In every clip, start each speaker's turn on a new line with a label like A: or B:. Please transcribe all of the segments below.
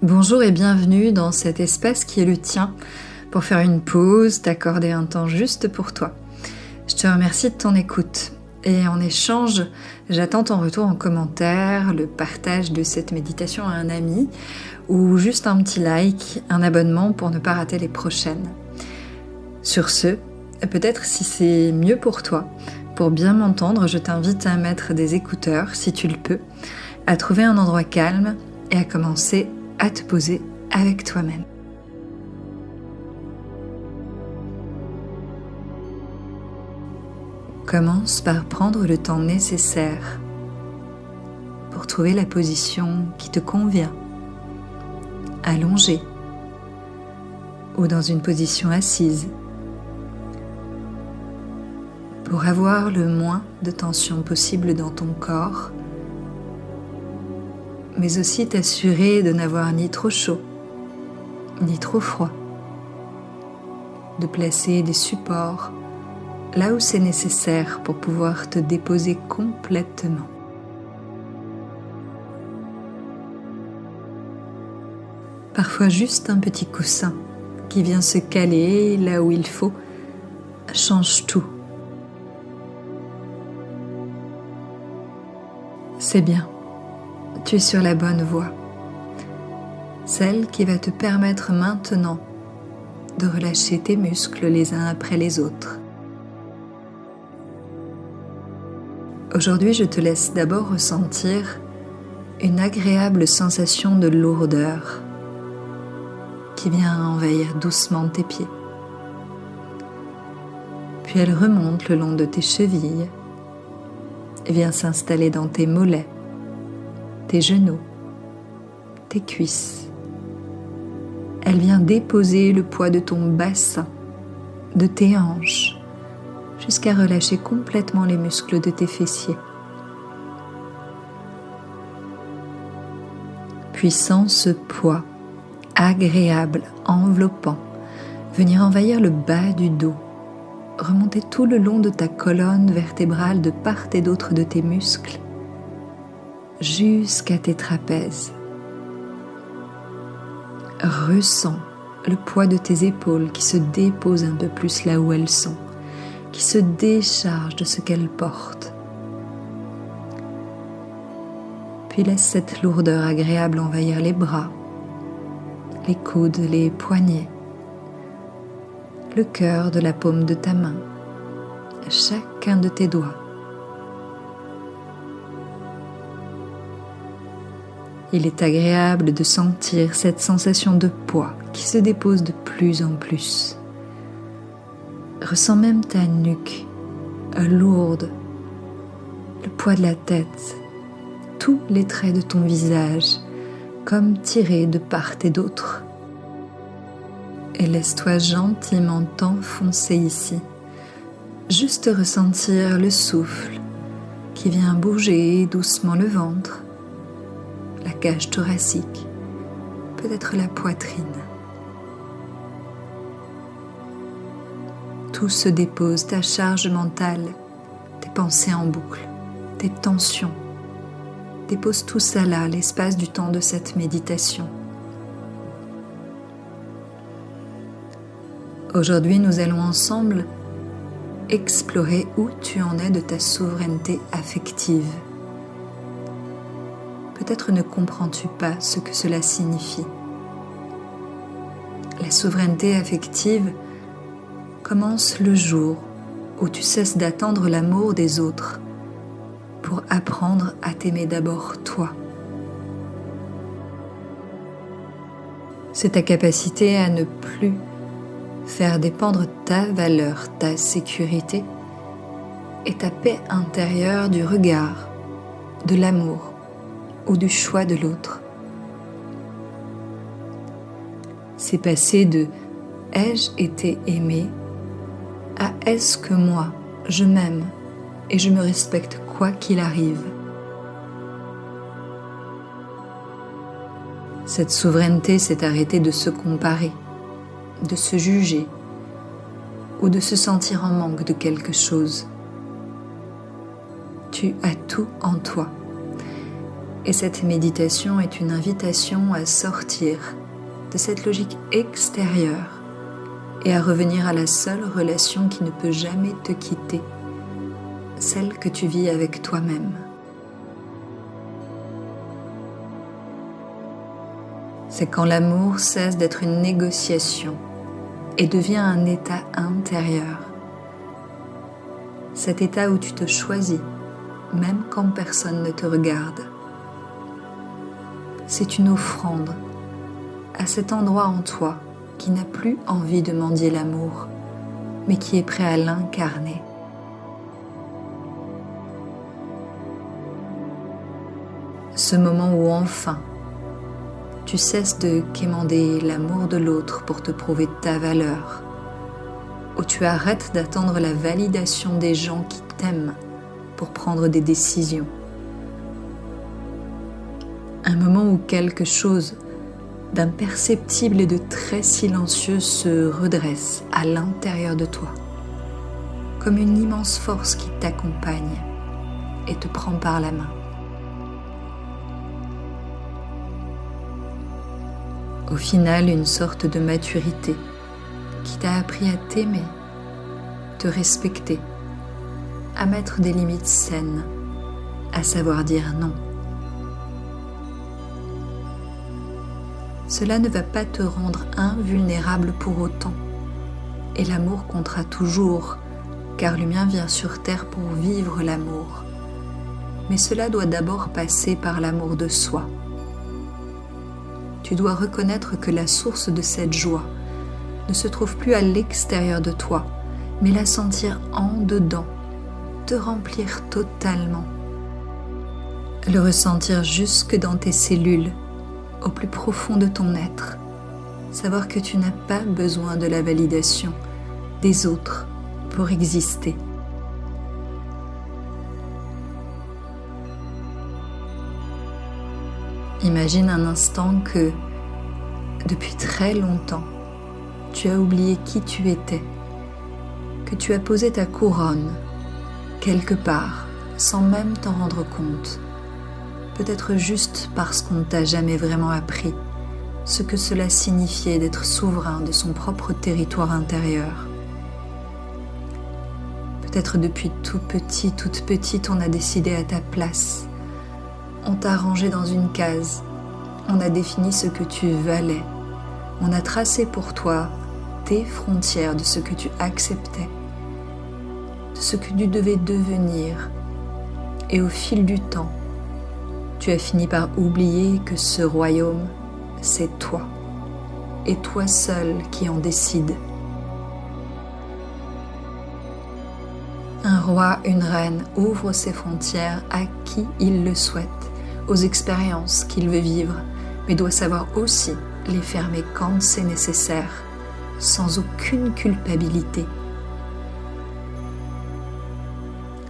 A: Bonjour et bienvenue dans cet espace qui est le tien pour faire une pause, t'accorder un temps juste pour toi. Je te remercie de ton écoute et en échange, j'attends ton retour en commentaire, le partage de cette méditation à un ami ou juste un petit like, un abonnement pour ne pas rater les prochaines. Sur ce, peut-être si c'est mieux pour toi, pour bien m'entendre, je t'invite à mettre des écouteurs si tu le peux, à trouver un endroit calme et à commencer à te poser avec toi-même. Commence par prendre le temps nécessaire pour trouver la position qui te convient, allongée ou dans une position assise, pour avoir le moins de tension possible dans ton corps, mais aussi t'assurer de n'avoir ni trop chaud, ni trop froid. De placer des supports là où c'est nécessaire pour pouvoir te déposer complètement. Parfois juste un petit coussin qui vient se caler là où il faut change tout. C'est bien. Tu es sur la bonne voie, celle qui va te permettre maintenant de relâcher tes muscles les uns après les autres. Aujourd'hui, je te laisse d'abord ressentir une agréable sensation de lourdeur qui vient envahir doucement tes pieds. Puis elle remonte le long de tes chevilles et vient s'installer dans tes mollets, tes genoux, tes cuisses. Elle vient déposer le poids de ton bassin, de tes hanches, jusqu'à relâcher complètement les muscles de tes fessiers. Puis sans ce poids agréable, enveloppant, venir envahir le bas du dos, remonter tout le long de ta colonne vertébrale de part et d'autre de tes muscles, jusqu'à tes trapèzes. Ressens le poids de tes épaules qui se déposent un peu plus là où elles sont, qui se déchargent de ce qu'elles portent. Puis laisse cette lourdeur agréable envahir les bras, les coudes, les poignets, le cœur de la paume de ta main, chacun de tes doigts. Il est agréable de sentir cette sensation de poids qui se dépose de plus en plus. Ressens même ta nuque lourde, le poids de la tête, tous les traits de ton visage comme tirés de part et d'autre. Et laisse-toi gentiment t'enfoncer ici, juste ressentir le souffle qui vient bouger doucement le ventre, la cage thoracique, peut-être la poitrine. Tout se dépose, ta charge mentale, tes pensées en boucle, tes tensions. Dépose tout ça là, l'espace du temps de cette méditation. Aujourd'hui, nous allons ensemble explorer où tu en es de ta souveraineté affective. Peut-être ne comprends-tu pas ce que cela signifie. La souveraineté affective commence le jour où tu cesses d'attendre l'amour des autres pour apprendre à t'aimer d'abord toi. C'est ta capacité à ne plus faire dépendre ta valeur, ta sécurité et ta paix intérieure du regard, de l'amour ou du choix de l'autre. C'est passer de « ai-je été aimé » à « est-ce que moi, je m'aime et je me respecte quoi qu'il arrive ». Cette souveraineté, c'est arrêter de se comparer, de se juger ou de se sentir en manque de quelque chose. Tu as tout en toi Et cette méditation est une invitation à sortir de cette logique extérieure et à revenir à la seule relation qui ne peut jamais te quitter, celle que tu vis avec toi-même. C'est quand l'amour cesse d'être une négociation et devient un état intérieur. Cet état où tu te choisis, même quand personne ne te regarde. C'est une offrande à cet endroit en toi qui n'a plus envie de mendier l'amour, mais qui est prêt à l'incarner. Ce moment où enfin, tu cesses de quémander l'amour de l'autre pour te prouver ta valeur, où tu arrêtes d'attendre la validation des gens qui t'aiment pour prendre des décisions. Un moment où quelque chose d'imperceptible et de très silencieux se redresse à l'intérieur de toi, comme une immense force qui t'accompagne et te prend par la main. Au final, une sorte de maturité qui t'a appris à t'aimer, te respecter, à mettre des limites saines, à savoir dire non. Cela ne va pas te rendre invulnérable pour autant, et l'amour comptera toujours, car l'humain vient sur terre pour vivre l'amour. Mais cela doit d'abord passer par l'amour de soi. Tu dois reconnaître que la source de cette joie ne se trouve plus à l'extérieur de toi, mais la sentir en dedans, te remplir totalement. Le ressentir jusque dans tes cellules, au plus profond de ton être. Savoir que tu n'as pas besoin de la validation des autres pour exister. Imagine un instant que, depuis très longtemps, tu as oublié qui tu étais, que tu as posé ta couronne quelque part sans même t'en rendre compte, peut-être juste parce qu'on ne t'a jamais vraiment appris ce que cela signifiait d'être souverain de son propre territoire intérieur. Peut-être depuis tout petit, toute petite, on a décidé à ta place. On t'a rangé dans une case, on a défini ce que tu valais, on a tracé pour toi tes frontières de ce que tu acceptais, de ce que tu devais devenir. Et au fil du temps, tu as fini par oublier que ce royaume, c'est toi, et toi seul qui en décide. Un roi, une reine ouvre ses frontières à qui il le souhaite, aux expériences qu'il veut vivre, mais doit savoir aussi les fermer quand c'est nécessaire, sans aucune culpabilité.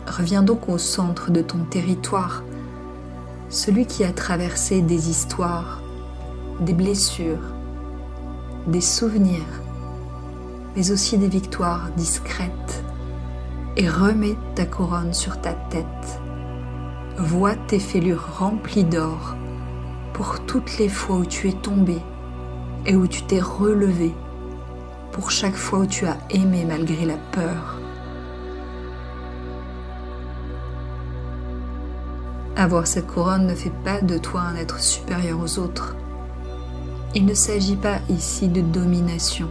A: Reviens donc au centre de ton territoire, celui qui a traversé des histoires, des blessures, des souvenirs, mais aussi des victoires discrètes, et remets ta couronne sur ta tête. Vois tes fêlures remplies d'or pour toutes les fois où tu es tombé et où tu t'es relevé, pour chaque fois où tu as aimé malgré la peur. Avoir cette couronne ne fait pas de toi un être supérieur aux autres. Il ne s'agit pas ici de domination,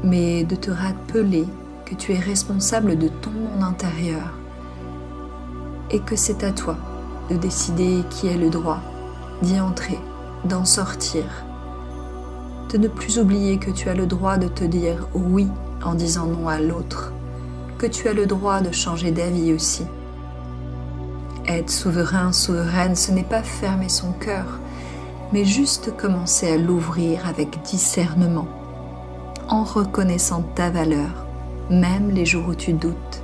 A: mais de te rappeler que tu es responsable de ton monde intérieur et que c'est à toi de décider qui a le droit d'y entrer, d'en sortir, de ne plus oublier que tu as le droit de te dire oui en disant non à l'autre, que tu as le droit de changer d'avis aussi. Être souverain, souveraine, ce n'est pas fermer son cœur, mais juste commencer à l'ouvrir avec discernement, en reconnaissant ta valeur, même les jours où tu doutes.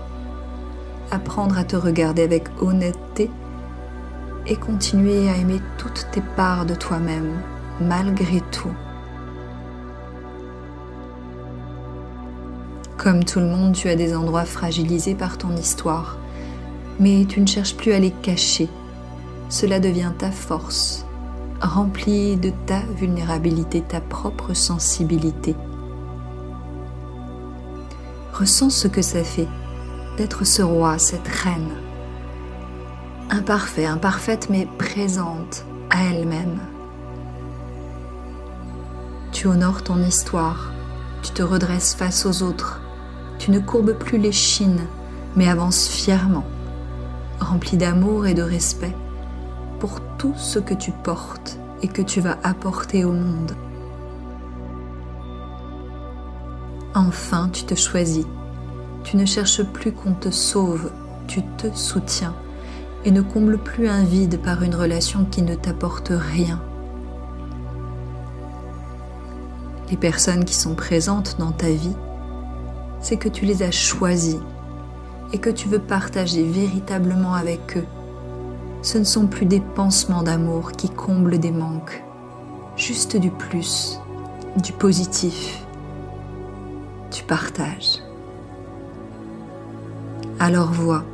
A: Apprendre à te regarder avec honnêteté et continuer à aimer toutes tes parts de toi-même, malgré tout. Comme tout le monde, tu as des endroits fragilisés par ton histoire, mais tu ne cherches plus à les cacher. cela devient ta force, remplie de ta vulnérabilité, ta propre sensibilité. Ressens ce que ça fait d'être ce roi, cette reine, imparfaite mais présente à elle-même. Tu honores ton histoire, tu te redresses face aux autres, tu ne courbes plus l'échine mais avances fièrement, rempli d'amour et de respect pour tout ce que tu portes et que tu vas apporter au monde. Enfin, tu te choisis. Tu ne cherches plus qu'on te sauve, tu te soutiens et ne combles plus un vide par une relation qui ne t'apporte rien. Les personnes qui sont présentes dans ta vie, c'est que tu les as choisies et que tu veux partager véritablement avec eux. Ce ne sont plus des pansements d'amour qui comblent des manques, juste du plus, du positif. Tu partages. Alors vois,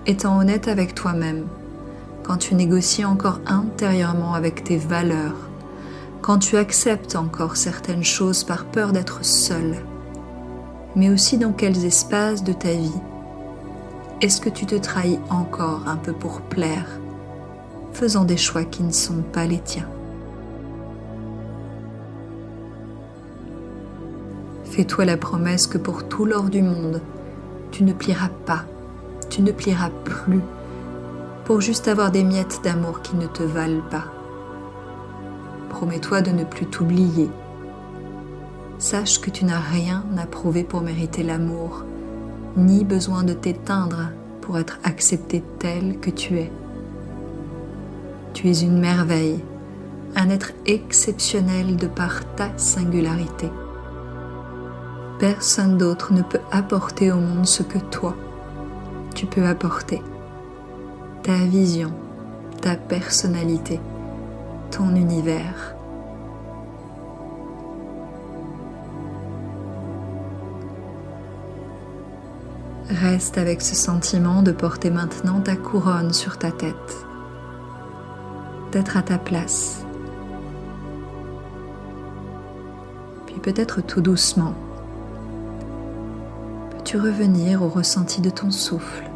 A: étant honnête avec toi-même, quand tu négocies encore intérieurement avec tes valeurs, quand tu acceptes encore certaines choses par peur d'être seul, mais aussi dans quels espaces de ta vie est-ce que tu te trahis encore un peu pour plaire, faisant des choix qui ne sont pas les tiens? Fais-toi la promesse que pour tout l'or du monde, tu ne plieras pas, tu ne plieras plus, pour juste avoir des miettes d'amour qui ne te valent pas. Promets-toi de ne plus t'oublier. Sache que tu n'as rien à prouver pour mériter l'amour, ni besoin de t'éteindre pour être accepté tel que tu es. Tu es une merveille, un être exceptionnel de par ta singularité. Personne d'autre ne peut apporter au monde ce que toi, tu peux apporter. Ta vision, ta personnalité, ton univers. Reste avec ce sentiment de porter maintenant ta couronne sur ta tête, d'être à ta place. Puis peut-être tout doucement, peux-tu revenir au ressenti de ton souffle.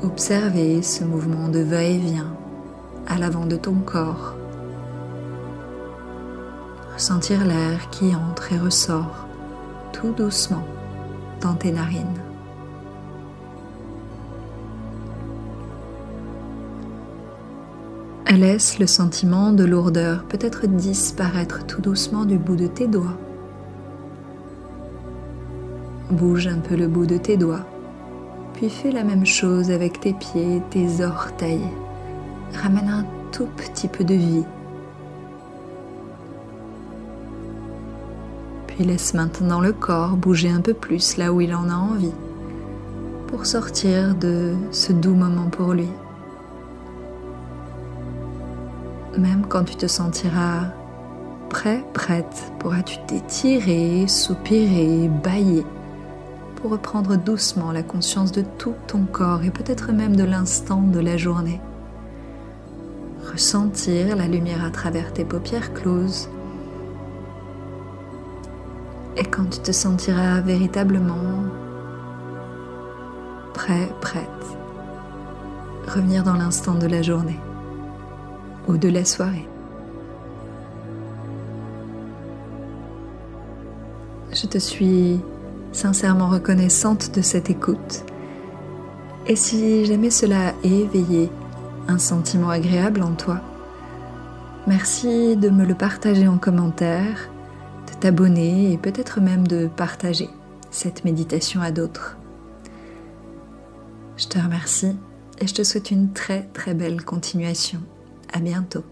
A: Observer ce mouvement de va-et-vient à l'avant de ton corps. Ressentir l'air qui entre et ressort tout doucement dans tes narines. Laisse le sentiment de lourdeur peut-être disparaître tout doucement du bout de tes doigts. Bouge un peu le bout de tes doigts, puis fais la même chose avec tes pieds, tes orteils. Ramène un tout petit peu de vie. Puis laisse maintenant le corps bouger un peu plus là où il en a envie, pour sortir de ce doux moment pour lui. Même quand tu te sentiras prête, pourras-tu t'étirer, soupirer, bâiller, pour reprendre doucement la conscience de tout ton corps et peut-être même de l'instant de la journée. Ressentir la lumière à travers tes paupières closes. Et quand tu te sentiras véritablement prête, revenir dans l'instant de la journée ou de la soirée. Je te suis sincèrement reconnaissante de cette écoute. Et si jamais cela a éveillé un sentiment agréable en toi, merci de me le partager en commentaire, de t'abonner et peut-être même de partager cette méditation à d'autres. Je te remercie et je te souhaite une très très belle continuation. À bientôt.